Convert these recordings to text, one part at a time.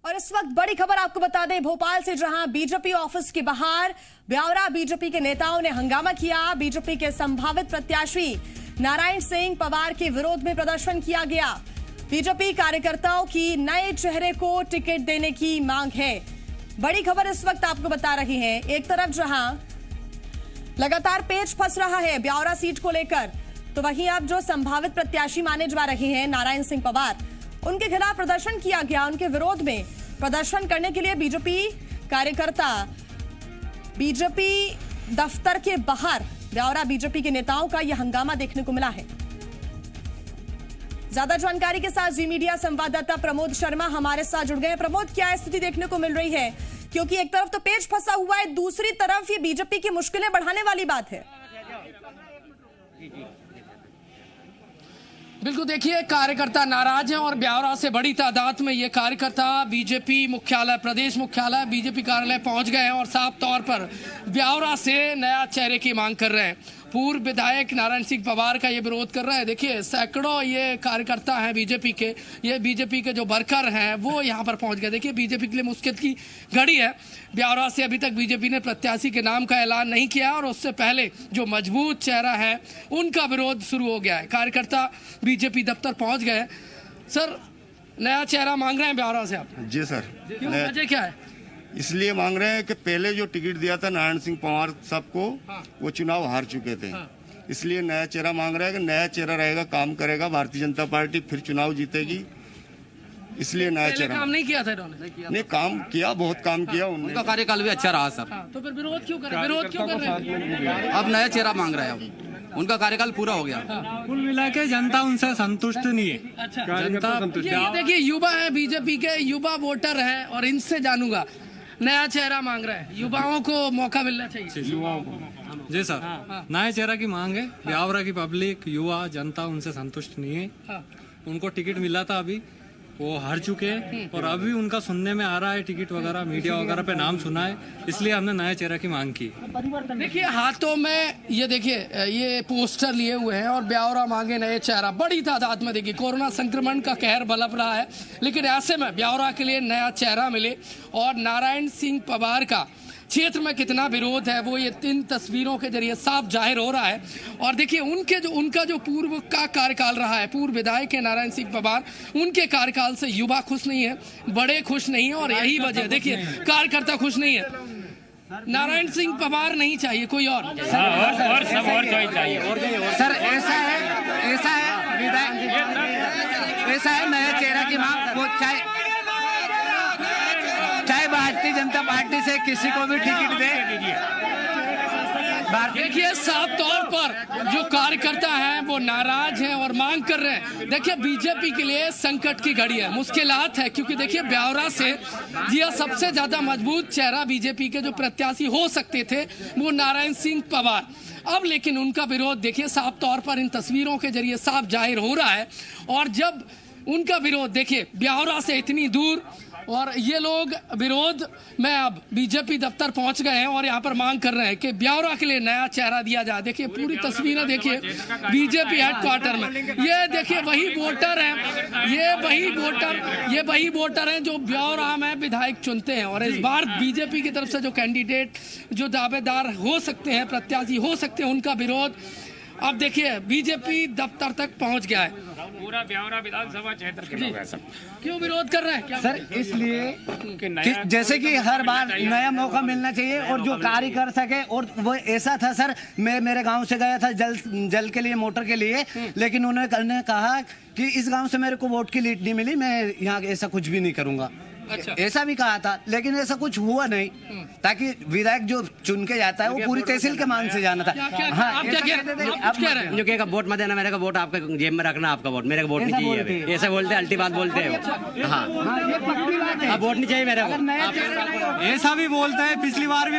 और इस वक्त बड़ी खबर आपको बता दें भोपाल से, जहां बीजेपी ऑफिस के बाहर ब्यावरा बीजेपी के नेताओं ने हंगामा किया। बीजेपी के संभावित प्रत्याशी नारायण सिंह पवार के विरोध में प्रदर्शन किया गया। बीजेपी कार्यकर्ताओं की नए चेहरे को टिकट देने की मांग है। बड़ी खबर इस वक्त आपको बता रही है, एक तरफ जहां लगातार पेच फंस रहा है ब्यावरा सीट को लेकर, तो वहीं अब जो संभावित प्रत्याशी माने जा रहे हैं नारायण सिंह पवार, उनके खिलाफ प्रदर्शन किया गया। उनके विरोध में प्रदर्शन करने के लिए बीजेपी कार्यकर्ता बीजेपी दफ्तर के बाहर ब्यावरा बीजेपी के नेताओं का यह हंगामा देखने को मिला है। ज्यादा जानकारी के साथ जी मीडिया संवाददाता प्रमोद शर्मा हमारे साथ जुड़ गए हैं। प्रमोद, क्या स्थिति देखने को मिल रही है? क्योंकि एक तरफ तो पेच फंसा हुआ है, दूसरी तरफ ये बीजेपी की मुश्किलें बढ़ाने वाली बात है। बिल्कुल, देखिए कार्यकर्ता नाराज हैं और ब्यावरा से बड़ी तादाद में ये कार्यकर्ता बीजेपी मुख्यालय, प्रदेश मुख्यालय बीजेपी कार्यालय पहुंच गए हैं और साफ तौर पर ब्यावरा से नया चेहरे की मांग कर रहे हैं। पूर्व विधायक नारायण सिंह पवार का ये विरोध कर रहा है। देखिए सैकड़ों ये कार्यकर्ता हैं बीजेपी के, ये बीजेपी के जो वर्कर हैं वो यहाँ पर पहुंच गए। देखिए बीजेपी के लिए मुश्किल की घड़ी है। ब्यावरा से अभी तक बीजेपी ने प्रत्याशी के नाम का ऐलान नहीं किया और उससे पहले जो मजबूत चेहरा है उनका विरोध शुरू हो गया है। कार्यकर्ता बीजेपी दफ्तर पहुंच गए। सर, नया चेहरा मांग रहे हैं ब्यावरा से आप? जी सर। क्यों, वजह क्या है? इसलिए मांग रहे हैं कि पहले जो टिकट दिया था नारायण सिंह पवार साहब को, वो चुनाव हार चुके थे। इसलिए नया चेहरा मांग रहे हैं कि नया चेहरा रहेगा, काम करेगा, भारतीय जनता पार्टी फिर चुनाव जीतेगी। इसलिए नया चेहरा काम नहीं किया था इन्होंने? नहीं, काम किया, बहुत काम किया उनका कार्यकाल भी अच्छा रहा सर। तो फिर विरोध क्यों कर रहे हैं? अब नया चेहरा मांग रहे हैं, उनका कार्यकाल पूरा हो गया। कुल मिला के जनता उनसे संतुष्ट नहीं है। अच्छा, जनता संतुष्ट। ये देखिए युवा है, बीजेपी के युवा वोटर हैं और इनसे जानूंगा, नया चेहरा मांग रहा है, युवाओं को मौका मिलना चाहिए। युवाओं को जी सर, नए चेहरा की मांग है। ब्यावरा की पब्लिक, युवा जनता उनसे संतुष्ट नहीं है। उनको टिकट मिला था, अभी वो हार चुके हैं और अभी उनका सुनने में आ रहा है टिकट वगैरह, मीडिया वगैरह पे नाम सुना है, इसलिए हमने नए चेहरा की मांग की। देखिए हाथों में ये देखिए ये पोस्टर लिए हुए हैं और ब्यावरा मांगे नए चेहरा, बड़ी तादाद में। देखिए कोरोना संक्रमण का कहर बलप रहा है, लेकिन ऐसे में ब्यावरा के लिए नया चेहरा मिले और नारायण सिंह पवार का क्षेत्र में कितना विरोध है वो ये इन तस्वीरों के जरिए साफ जाहिर हो रहा है। और देखिए उनका जो पूर्व का कार्यकाल रहा है, पूर्व विधायक है नारायण सिंह पवार, उनके कार्यकाल से युवा खुश नहीं है, बड़े खुश नहीं है और यही वजह, देखिए कार्यकर्ता खुश नहीं है। नारायण सिंह पवार नहीं चाहिए, कोई और सब और कोई चाहिए। सर ऐसा है नया चेहरा की मांग, वो चाहे भारतीय जनता पार्टी से किसी को भी टिकट दे। देखिए साफ तौर पर जो कार्यकर्ता हैं वो नाराज हैं और मांग कर रहे हैं। देखिए बीजेपी के लिए संकट की घड़ी है, मुश्किलात है, क्योंकि देखिए ब्यावरा से यह सबसे ज्यादा मजबूत चेहरा बीजेपी के जो प्रत्याशी हो सकते थे वो नारायण सिंह पवार। अब लेकिन उनका विरोध देखिए साफ तौर पर इन तस्वीरों के जरिए साफ जाहिर हो रहा है। और जब उनका विरोध देखिए ब्यावरा से इतनी दूर, और ये लोग विरोध में अब बीजेपी दफ्तर पहुंच गए हैं और यहाँ पर मांग कर रहे हैं कि ब्यावरा के लिए नया चेहरा दिया जाए। देखिए पूरी तस्वीरें देखिए बीजेपी हेडक्वार्टर में, ये देखिए वही वोटर हैं, ये वही वोटर हैं जो ब्यावरा में विधायक चुनते हैं। और इस बार बीजेपी की तरफ से जो कैंडिडेट, जो दावेदार हो सकते हैं, प्रत्याशी हो सकते हैं, उनका विरोध अब देखिए बीजेपी दफ्तर तक पहुंच गया है। पूरा ब्यावरा विधानसभा क्षेत्र के लोग हैं सब। क्यों विरोध कर रहे हैं? क्या सर, इसलिए कि जैसे कि हर बार नया मौका मिलना चाहिए और जो कार्य कर सके। और वो ऐसा था सर, मैं मेरे गांव से गया था जल के लिए, मोटर के लिए, लेकिन उन्होंने कहा कि इस गांव से मेरे को वोट की लीड नहीं मिली, मैं यहाँ ऐसा कुछ भी नहीं करूंगा। अच्छा। ऐसा भी कहा था, लेकिन ऐसा कुछ हुआ नहीं, ताकि विधायक जो चुन के जाता है वो पूरी तहसील के मान से जाना था। जो कहेगा वोट मत देना, मेरे का वोट आपका जेब में रखना, आपका वोट मेरे का वोट नहीं चाहिए, ऐसा बोलते हैं, अल्टी बात बोलते हैं। हाँ, अब वोट नहीं चाहिए मेरे को, ऐसा भी बोलते हैं। पिछली बार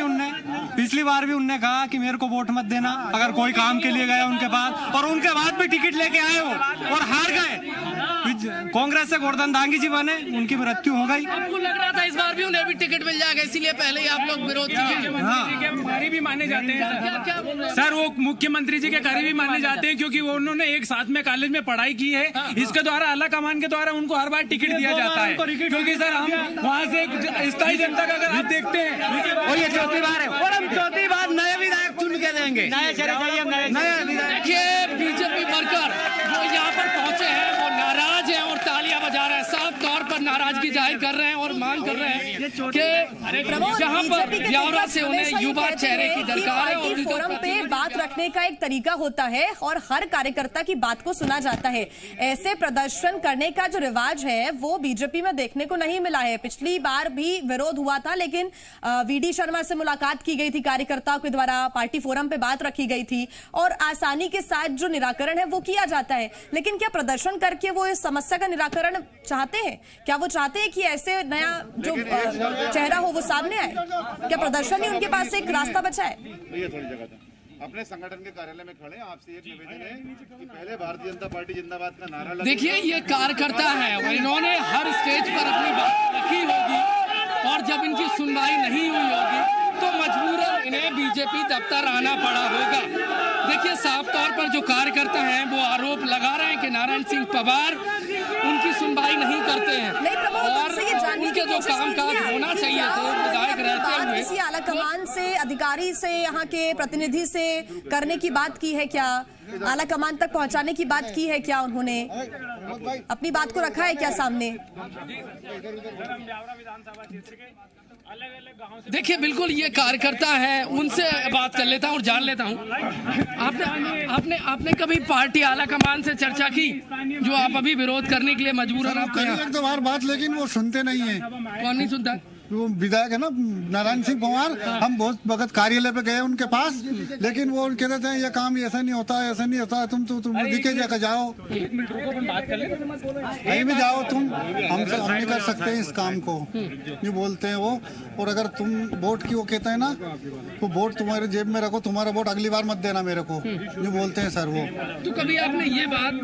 भी उनने कहा कि मेरे को वोट मत देना, अगर कोई काम के लिए गया उनके पास, और उनके बाद भी टिकट लेके आए हो और हार गए। कांग्रेस से गोवर्धन दांगी जी बने, उनकी मृत्यु हो गई। आपको लग रहा था इस बार भी उन्हें भी टिकट मिल जाएगा, इसीलिए पहले ही आप लोग विरोध किए? करीबी माने जाते हैं क्या बोल रहे हैं सर, वो मुख्यमंत्री जी के करीबी माने जाते हैं क्योंकि वो उन्होंने एक साथ में कॉलेज में पढ़ाई की है। इसके द्वारा आला कमान के द्वारा उनको हर बार टिकट दिया जाता है, क्योंकि सर हम वहाँ से स्थायी जनता का अगर आप देखते हैं और ये चौथी बार है और हम चौथी बार नए विधायक चुन के देंगे। देखिए बीजेपी वर्कर जो यहाँ पर पहुंचे हैं वो नाराज हैं और तालियां बजा रहे हैं, साफ तौर पर नाराजगी जाहिर कर रहे हैं और मांग कर रहे हैं कि जहाँ पर ब्यावरा से उन्हें युवा चेहरे की दरकार है। पार्टी फोरम पे बात रखने का एक तरीका होता है और हर कार्यकर्ता की बात को सुना जाता है। ऐसे प्रदर्शन करने का जो रिवाज है वो बीजेपी में देखने को नहीं मिला है। पिछली बार भी विरोध हुआ था, लेकिन वीडी शर्मा से मुलाकात की गई थी कार्यकर्ताओं के द्वारा, पार्टी फोरम पे बात रखी गई थी और आसानी के साथ जो निराकरण है वो किया जाता है। लेकिन क्या प्रदर्शन करके वो इस समस्या का निराकरण चाहते हैं? क्या वो चाहते हैं कि ऐसे नया जो चेहरा हो वो सामने आए? क्या प्रदर्शन ही उनके पास एक रास्ता बचा है? अपने संगठन के कार्यालय में खड़े, आपसे एक निवेदन है कि पहले भारतीय जनता पार्टी जिंदाबाद का नारा लगा। देखिए ये कार्यकर्ता है और इन्होंने हर स्टेज पर अपनी बात रखी होगी और जब इनकी सुनवाई नहीं हुई होगी तो मजबूरन इन्हें बीजेपी दफ्तर आना पड़ा होगा। देखिए साफ तौर पर जो कार्यकर्ता हैं वो आरोप लगा रहे हैं कि नारायण सिंह पवार उनकी सुनवाई नहीं करते हैं और उनके जो कामकाज होना चाहिए थे विधायक रहते हुए किसी आला कमान से, अधिकारी से, यहाँ के प्रतिनिधि से करने की बात की है क्या? आला कमान तक पहुंचाने की बात की है क्या? उन्होंने अपनी बात को रखा है क्या सामने? देखिए बिल्कुल ये कार्यकर्ता है, उनसे बात कर लेता हूँ और जान लेता हूँ। आपने कभी पार्टी आला कमान से चर्चा की जो आप अभी विरोध करने के लिए मजबूर हैं? आपको एक दो बार बात, लेकिन वो सुनते नहीं है। कौन नहीं सुनता? वो विधायक है ना नारायण सिंह पवार, हम बहुत वक्त कार्यालय पे गए उनके पास, लेकिन वो कहते थे ये काम ऐसा नहीं होता है, ऐसा नहीं होता है, तुम दिखे जाकर जाओ, कहीं भी जाओ तुम, हम नहीं कर सकते इस काम को, ये बोलते हैं वो। और अगर तुम वोट की वो कहते हैं ना, वो वोट तुम्हारे जेब में रखो, तुम्हारा वोट अगली बार मत देना मेरे को, ये बोलते हैं सर वो। तो कभी आपने ये बात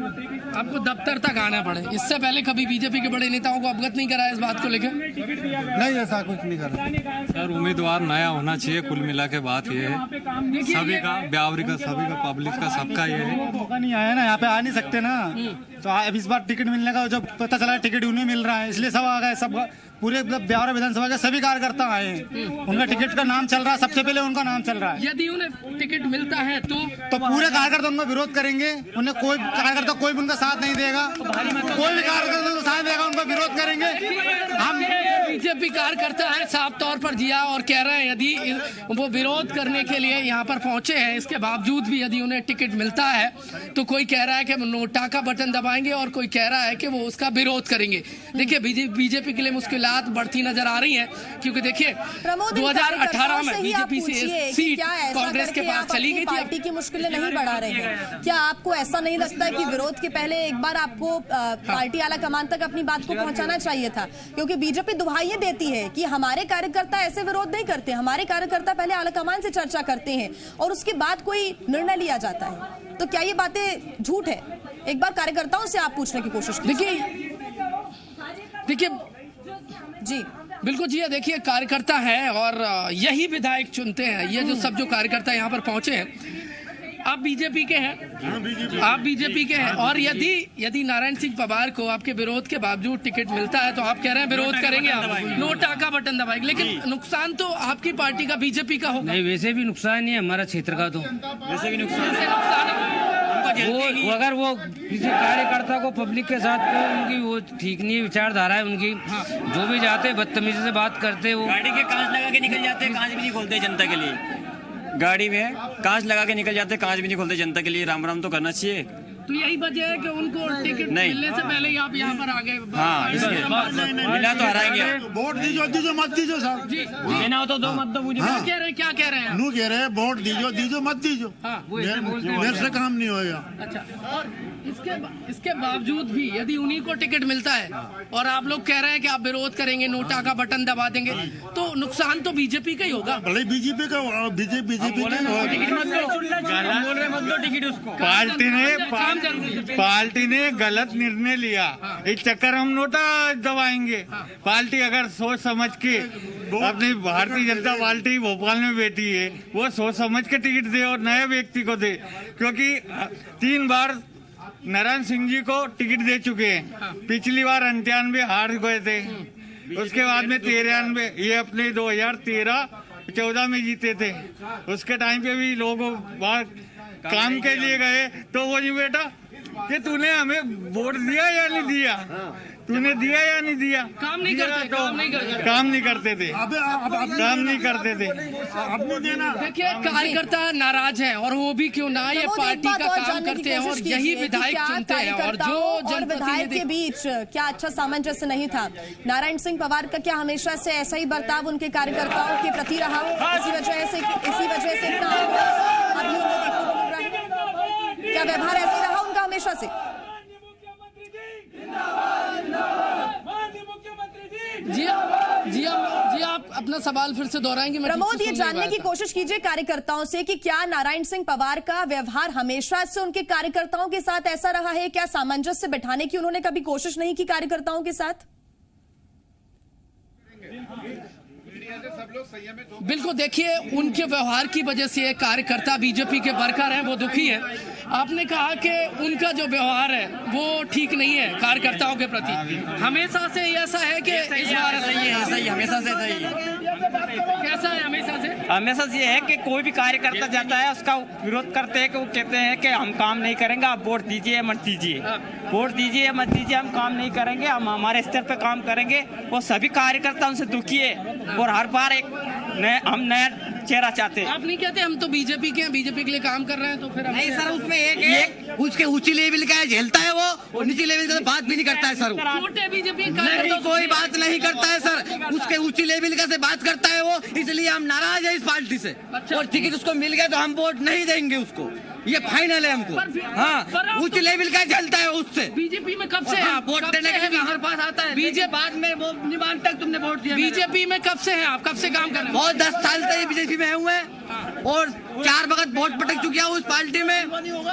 आपको दफ्तर तक आना पड़े, इससे पहले कभी बीजेपी के बड़े नेताओं को अवगत नहीं कराया इस बात को लेकर? नहीं, ऐसा कुछ नहीं कर रहा सर। उम्मीदवार नया होना चाहिए, कुल मिला के बात ये है सभी का, ब्यावरी का, सभी का, पब्लिक का, सबका ये है। मौका नहीं आया ना, यहाँ पे आ नहीं सकते ना, तो अब इस बार टिकट मिलने का जब पता चला टिकट उन्हें मिल रहा है, इसलिए सब आ गए, सब पूरे ब्यावरा विधानसभा के सभी कार्यकर्ता आए हैं, उनका टिकट का नाम चल रहा है, सबसे पहले उनका नाम चल रहा है। यदि उन्हें टिकट मिलता है तो पूरे कार्यकर्ता उनका विरोध करेंगे, उन्हें कोई कार्यकर्ता कोई भी उनका साथ नहीं देगा, कोई भी कार्यकर्ता उनका साथ देगा, उनका विरोध करेंगे हम। बीजेपी कार्यकर्ता है साफ तौर पर जिया और कह रहे हैं यदि वो विरोध करने के लिए यहाँ पर पहुंचे हैं, इसके बावजूद भी यदि उन्हें टिकट मिलता है तो कोई कह रहा है कि नोटा का बटन दबाएंगे और कोई कह रहा है कि वो उसका विरोध करेंगे। देखिए बीजेपी के लिए मुश्किलात बढ़ती नजर आ रही हैं, क्योंकि देखिए 2018 में बीजेपी से सीट कांग्रेस के पास चली गई थी। पार्टी की मुश्किलें नहीं बढ़ा रहे हैं क्या? आपको ऐसा नहीं लगता है कि विरोध के पहले एक बार आपको पार्टी आला कमान तक अपनी बात को पहुंचाना चाहिए था? क्योंकि बीजेपी दुहाइयां देती है कि हमारे कार्यकर्ता ऐसे विरोध नहीं करते, हमारे कार्यकर्ता पहले आला कमान से चर्चा करते हैं और उसके बाद कोई निर्णय लिया जाता है। तो क्या ये बातें झूठ है? एक बार कार्यकर्ताओं से आप पूछने की कोशिश कीजिए। देखिए जी बिल्कुल जी, देखिए कार्यकर्ता है और यही विधायक चुनते हैं। ये जो सब जो कार्यकर्ता यहाँ पर पहुंचे हैं, आप बीजेपी के हैं, आप बीजेपी के हैं और यदि नारायण सिंह पवार को आपके विरोध के बावजूद टिकट मिलता है तो आप कह रहे हैं विरोध करेंगे, आप नोटा का बटन दबाएंगे, लेकिन नुकसान तो आपकी पार्टी का, बीजेपी का होगा। नहीं, वैसे भी नुकसान नहीं है हमारा क्षेत्र का, तो वैसे भी नुकसान वो अगर वो किसी कार्यकर्ता को पब्लिक के साथ तो उनकी वो ठीक नहीं है, विचारधारा है उनकी, जो भी जाते बदतमीजी से बात करते, वो गाड़ी के कांच लगा के निकल जाते, कांच भी नहीं खोलते जनता के लिए, गाड़ी में कांच लगा के निकल जाते, कांच भी नहीं खोलते जनता के लिए। राम राम तो करना चाहिए। तो यही वजह है कि उनको टिकट मिलने से पहले ही आप यहाँ पर आ गए। हाँ, इसलिए मिला तो हराएंगे। वोट दीजो मत दीजो साहब जी, देना हो तो दो, मत दो। मुझे क्या कह रहे हैं? नू कह रहे हैं वोट दीजो मत दीजो, मेरे से काम नहीं होगा। अच्छा, और इसके बावजूद भी यदि उन्हीं को टिकट मिलता है और आप लोग कह रहे हैं कि आप विरोध करेंगे, नोटा का बटन दबा देंगे, तो नुकसान तो बीजेपी का ही होगा। भले बीजेपी का, बीजेपी का बोल रहे मत दो टिकट उसको। पार्टी ने काम जरूरी है। पार्टी ने गलत निर्णय लिया, इस चक्कर हम नोटा दबाएंगे। पार्टी अगर सोच समझ के, अपनी भारतीय जनता पार्टी भोपाल में बैठी है, वो सोच समझ के टिकट दे और नए व्यक्ति को दे, क्योंकि 3 बार नारायण सिंह जी को टिकट दे चुके हैं। पिछली बार 98 हार गए थे, उसके बाद में 93, ये अपने 2013-14 में जीते थे। उसके टाइम पे भी लोग बाहर काम के लिए गए, तो वो नहीं बेटा कि तूने हमें वोट दिया या नहीं दिया, तूने दिया या नहीं दिया, काम नहीं करते, काम नहीं करते, काम नहीं करते थे, काम नहीं करते थे। देखिए कार्यकर्ता नाराज हैं, और वो भी क्यों ना, ये पार्टी का काम करते हैं और यही विधायक चुनते हैं, और जो विधायक के बीच क्या अच्छा सामंजस्य नहीं था। नारायण सिंह पवार का क्या हमेशा से ऐसा ही बर्ताव उनके कार्यकर्ताओं के प्रति रहा, इसी वजह से इतना अभी उन्हें देखने को मिल रहा है? क्या व्यवहार ऐसे रहा उनका हमेशा से? जी आप अपना सवाल फिर से दोहराएंगे? प्रमोद, ये जानने की कोशिश कीजिए कार्यकर्ताओं से कि क्या नारायण सिंह पवार का व्यवहार हमेशा से उनके कार्यकर्ताओं के साथ ऐसा रहा है? क्या सामंजस्य बिठाने की उन्होंने कभी कोशिश नहीं की कार्यकर्ताओं के साथ? बिल्कुल, देखिए उनके व्यवहार की वजह से कार्यकर्ता बीजेपी के वर्कर हैं, वो दुखी है। आपने कहा कि उनका जो व्यवहार है वो ठीक नहीं है कार्यकर्ताओं के प्रति, हमेशा से ऐसा है कि इस बार सही है, हमेशा से सही है। कैसा है हमेशा से? हमेशा से ये है कि कोई भी कार्यकर्ता जाता है उसका विरोध करते हैं, कि वो कहते हैं कि हम काम नहीं करेंगे, आप वोट दीजिए मत दीजिए, वोट दीजिए मत दीजिए, हम काम नहीं करेंगे, हम हमारे स्तर पे काम करेंगे। वो सभी कार्यकर्ता उनसे दुखी है, और हर बार हम नया चेहरा चाहते हैं। आप नहीं कहते हम तो बीजेपी के हैं, बीजेपी के लिए काम कर रहे हैं, तो फिर नहीं सर, उसमें एक उसके ऊंची लेवल का है, झेलता है वो, और नीचे लेवल का बात भी नहीं करता है सर। छोटे बीजेपी नहीं, कोई बात नहीं करता है सर, उसके ऊंची लेवल का से बात करता है वो, इसलिए हम नाराज है इस पार्टी से। और टिकट उसको मिल गया तो हम वोट नहीं देंगे उसको, ये फाइनल है हमको। हाँ, उच्च लेवल का चलता है उससे। बीजेपी में कब से है आप? वोट देने के लिए हमारे पास आता है, बीजेपी बाद में वो नहीं मानता तुमने वोट दिया। बीजेपी में कब से हैं आप? कब से काम कर रहे हैं? बहुत 10 साल से बीजेपी में हुए हैं, और 4 वक्त वोट पटक चुके हैं उस पार्टी में।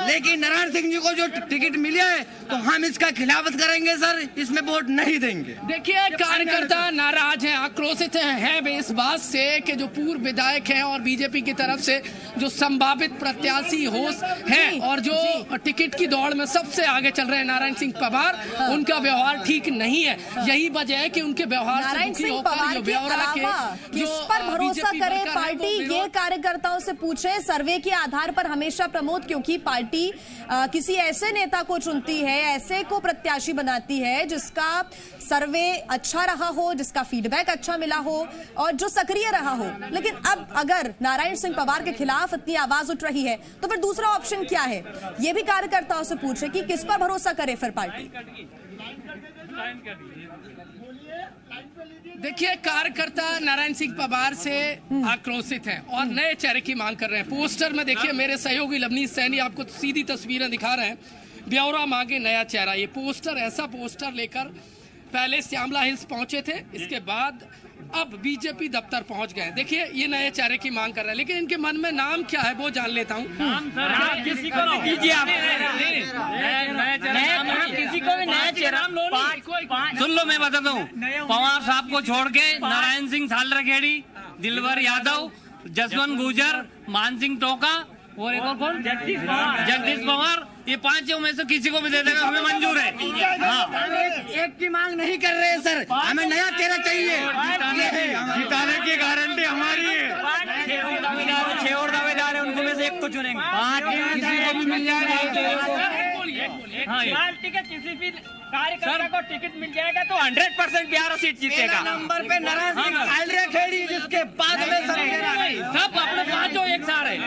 लेकिन नारायण सिंह जी को जो टिकट मिला है तो हम इसका खिलाफत करेंगे सर, इसमें वोट नहीं देंगे। देखिए कार्यकर्ता नाराज हैं, आक्रोशित हैं इस बात से कि जो पूर्व विधायक हैं और बीजेपी की तरफ से जो संभावित प्रत्याशी होस्ट हैं और जो टिकट की दौड़ में सबसे आगे चल रहे हैं नारायण सिंह पवार, उनका व्यवहार ठीक नहीं है। यही वजह है कि उनके व्यवहार नारायण सिंह पवार के अलावा किस पर भरोसा करे पार्टी, ये कार्यकर्ताओं से पूछे सर्वे के आधार पर हमेशा प्रमोद, क्योंकि पार्टी किसी ऐसे नेता को चुनती है, ऐसे को प्रत्याशी बनाती है जिसका सर्वे अच्छा रहा हो, जिसका फीडबैक अच्छा मिला हो और जो सक्रिय रहा हो। लेकिन अब अगर नारायण सिंह पवार के खिलाफ इतनी आवाज उठ रही है तो फिर दूसरा ऑप्शन क्या है? ये भी कार्यकर्ताओं से पूछे कि किस पर भरोसा करे फिर पार्टी। देखिए कार्यकर्ता नारायण सिंह पवार से आक्रोशित हैं और नए चेहरे की मांग कर रहे हैं। पोस्टर में देखिए मेरे सहयोगी लवनीश सैनी आपको सीधी तस्वीरें दिखा रहे हैं, ब्यौरा मांगे नया चेहरा। ये पोस्टर, ऐसा पोस्टर लेकर पहले श्यामला हिल्स पहुंचे थे, इसके बाद अब बीजेपी दफ्तर पहुंच गए। देखिए ये नए चेहरे की मांग कर रहे हैं, लेकिन इनके मन में नाम क्या है वो जान लेता हूँ। किसी को भी दीजिए आप, किसी को भी नया चेहरा। सुन लो, मैं बताता हूँ, पवार साहब को छोड़ के नारायण सिंह सालरखेड़ी, दिलवर यादव, जसवंत गुजर, मान सिंह टोका और एक और कौन, जगदीश पवार, ये 5 में से किसी को भी दे देगा, हमें मंजूर है। हाँ, एक की मांग नहीं कर रहे हैं सर, हमें नया चेहरा चाहिए। जिताने की गारंटी हमारी है। 6 और दावेदार है, उनको में से एक को चुनेंगे। 5 किसी को भी मिल जाएगा। पार्टी के किसी भी कार्यकर्ता को टिकट मिल जाएगा तो 100% 11 सीट जीतेगा। नंबर पे नारायण सिंह सालरखेड़ी, जिसके बाद में सब अपने 5 एक साथ है।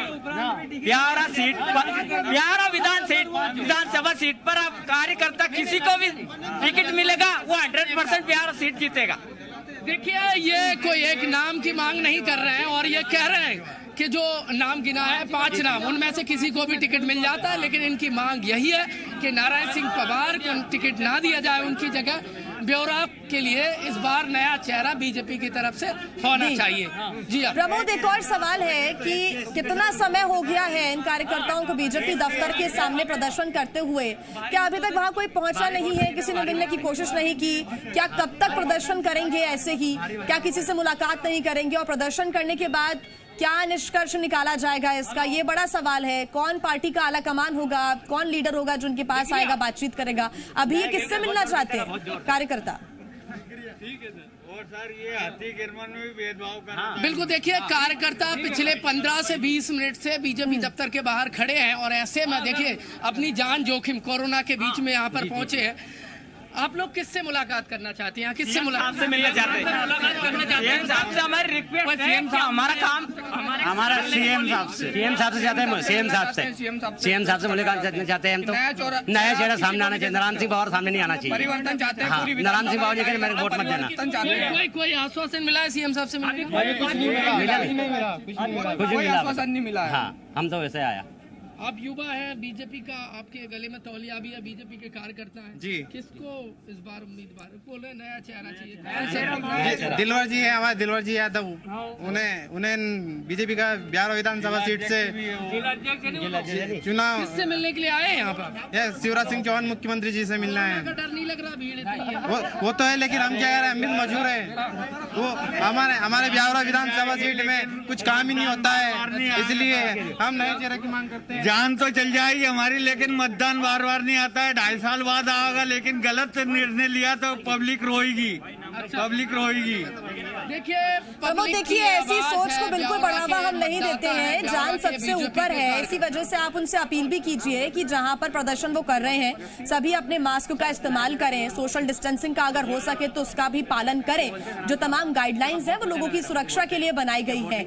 11 सीट पर, 11 विधानसभा सीट पर अब कार्यकर्ता किसी को भी टिकट मिलेगा वो 100% 11 सीट जीतेगा। देखिए ये कोई एक नाम की मांग नहीं कर रहे हैं और ये कह रहे हैं कि जो नाम गिना है 5 नाम, उनमें से किसी को भी टिकट मिल जाता है, लेकिन इनकी मांग यही है कि नारायण सिंह पवार को टिकट ना दिया जाए उनकी जगह। ब्यौरा के लिए इस बार नया चेहरा बीजेपी की तरफ से होना चाहिए। जी प्रमोद, एक और सवाल है कि कितना समय हो गया है इन कार्यकर्ताओं को बीजेपी दफ्तर के सामने प्रदर्शन करते हुए? क्या अभी तक वहां कोई पहुंचा नहीं है? किसी ने मिलने की कोशिश नहीं की? क्या कब तक प्रदर्शन करेंगे ऐसे ही? क्या किसी से मुलाकात नहीं करेंगे? और प्रदर्शन करने के बाद क्या निष्कर्ष निकाला जाएगा इसका? ये बड़ा सवाल है। कौन पार्टी का आला कमान होगा? कौन लीडर होगा जो उनके पास आएगा, बातचीत करेगा? अभी ये किससे मिलना चाहते हैं कार्यकर्ता? और सर, ये हाथी गिरमन में भी भेदभाव कर बिल्कुल, देखिए कार्यकर्ता पिछले 15 से 20 मिनट से बीजेपी दफ्तर के बाहर खड़े हैं और ऐसे में देखिए अपनी जान जोखिम कोरोना के बीच में यहाँ पर पहुंचे हैं। आप लोग किससे मुलाकात करना चाहते हैं? किससे मुलाकात से मिलना चाहते हैं? साहब से हमारी रिक्वेस्ट है कि हमारा काम हमारा सीएम साहब से चाहते हैं। सीएम साहब से मुलाकात करना चाहते हैं हम तो। नया चेहरा सामने आना चाहिए। नारायण सिंह पवार सामने नहीं आना चाहिए। परिवर्तन चाहते हैं। नारायण सिंह पवार जी के मेरे वोट मत देना। कोई आश्वासन मिला है सीएम साहब से? कुछ भी आश्वासन नहीं मिला है। हाँ, हम तो वैसे आया। आप युवा है, बीजेपी का आपके गले में तौलिया भी है, बीजेपी के कार्यकर्ता हैं जी। किसको इस बार उम्मीदवार बोल रहे? नया चेहरा चाहिए। दिलवर जी है, हमारे दिलवर जी यादव। उन्हें बीजेपी का 11 विधानसभा सीट से चुनाव। किससे मिलने के लिए आए हैं यहाँ पर? शिवराज सिंह चौहान मुख्यमंत्री जी से मिलना है। डर नहीं लग रहा? भीड़ इतनी है। वो तो है, लेकिन हम क्या कह रहे हैं, हम भी मजबूर है। वो हमारे ब्यावरा विधानसभा सीट में कुछ काम ही नहीं होता है, इसलिए हम नए चेहरे की मांग करते हैं। जान तो चल जाएगी हमारी, लेकिन मतदान बार बार नहीं आता है। 2.5 साल बाद आएगा, लेकिन गलत निर्णय लिया तो पब्लिक रोएगी। पब्लिक रोएगी। देखिए ऐसी सोच को बिल्कुल बढ़ावा हम नहीं देते हैं। जान सबसे ऊपर है, इसी वजह से आप उनसे अपील भी कीजिए कि जहां पर प्रदर्शन वो कर रहे हैं सभी अपने मास्क का इस्तेमाल करें, सोशल डिस्टेंसिंग का अगर हो सके तो उसका भी पालन करें। जो तमाम गाइडलाइंस है वो लोगों की सुरक्षा के लिए बनाई गई है।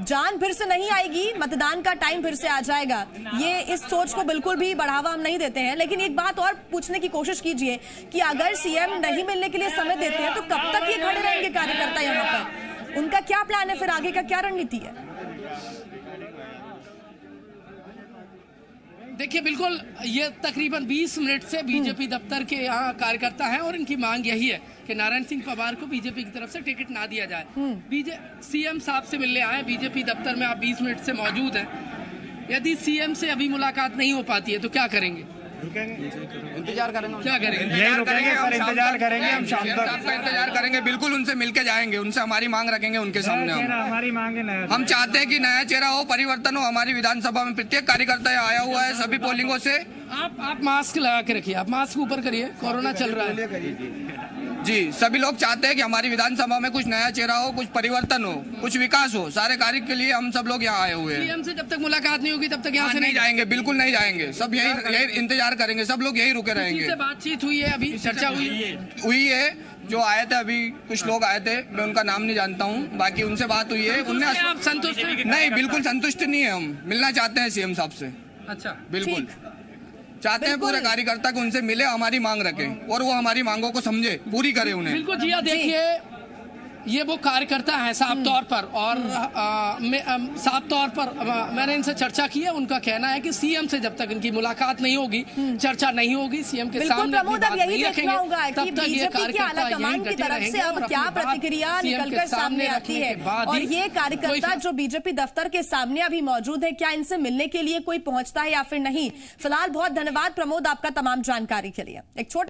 जान फिर से नहीं आएगी, मतदान का टाइम फिर से आ जाएगा। ये इस सोच को बिल्कुल भी बढ़ावा हम नहीं देते हैं। लेकिन एक बात और पूछने की कोशिश कीजिए कि अगर सीएम नहीं मिलने के लिए समय देते हैं तो कब तक ये खड़े रहेंगे कार्यकर्ता यहाँ पर? उनका क्या प्लान है फिर? आगे का क्या रणनीति है? देखिए बिल्कुल, ये तकरीबन 20 मिनट से बीजेपी दफ्तर के यहाँ कार्यकर्ता हैं और इनकी मांग यही है कि नारायण सिंह पवार को बीजेपी की तरफ से टिकट ना दिया जाए। सीएम साहब से मिलने आए बीजेपी दफ्तर में, आप 20 मिनट से मौजूद हैं। यदि सीएम से अभी मुलाकात नहीं हो पाती है तो क्या करेंगे? इंतजार करेंगे। क्या करेंगे? यही रुकेंगे सर, इंतजार करेंगे। हम शाम तक का इंतजार करेंगे। बिल्कुल उनसे मिलके जाएंगे, उनसे हमारी मांग रखेंगे उनके सामने। हमारी मांग है, हम चाहते हैं कि नया चेहरा हो, परिवर्तन हो। हमारी विधानसभा में प्रत्येक कार्यकर्ता आया हुआ है सभी पोलिंगों से। आप मास्क लगा के रखिए, आप मास्क ऊपर करिए, कोरोना चल रहा है जी। सभी लोग चाहते हैं कि हमारी विधानसभा में कुछ नया चेहरा हो, कुछ परिवर्तन हो, कुछ विकास हो। सारे कार्य के लिए हम सब लोग यहाँ आए हुए हैं। सीएम से जब तक मुलाकात नहीं होगी तब तक यहाँ से नहीं जाएंगे, बिल्कुल नहीं जाएंगे। सब यही इंतजार करेंगे, सब लोग यही रुके रहेंगे। बातचीत हुई है, अभी चर्चा हुई है। जो आए थे अभी कुछ लोग आए थे, मैं उनका नाम नहीं जानता हूँ, बाकी उनसे बात हुई है। उनने आप संतुष्ट नहीं, बिल्कुल संतुष्ट नहीं है। हम मिलना चाहते हैं सीएम साहब से। अच्छा, बिल्कुल चाहते हैं पूरे कार्यकर्ता को उनसे मिले, हमारी मांग रखें और वो हमारी मांगों को समझे, पूरी करे उन्हें। बिल्कुल जी। देखिए ये वो कार्यकर्ता हैं साफ तौर पर, और साफ तौर पर मैंने इनसे चर्चा की है। उनका कहना है कि सीएम से जब तक इनकी मुलाकात नहीं होगी, चर्चा नहीं होगी, सीएम के सामने प्रमोद अब यही देखना होगा कि बीजेपी के आला कमान की तरफ से अब क्या प्रतिक्रिया निकलकर सामने आती है। और ये कार्यकर्ता जो बीजेपी दफ्तर के सामने अभी मौजूद है, क्या इनसे मिलने के लिए कोई पहुंचता है या फिर नहीं? फिलहाल बहुत धन्यवाद प्रमोद आपका तमाम जानकारी के लिए। एक छोटा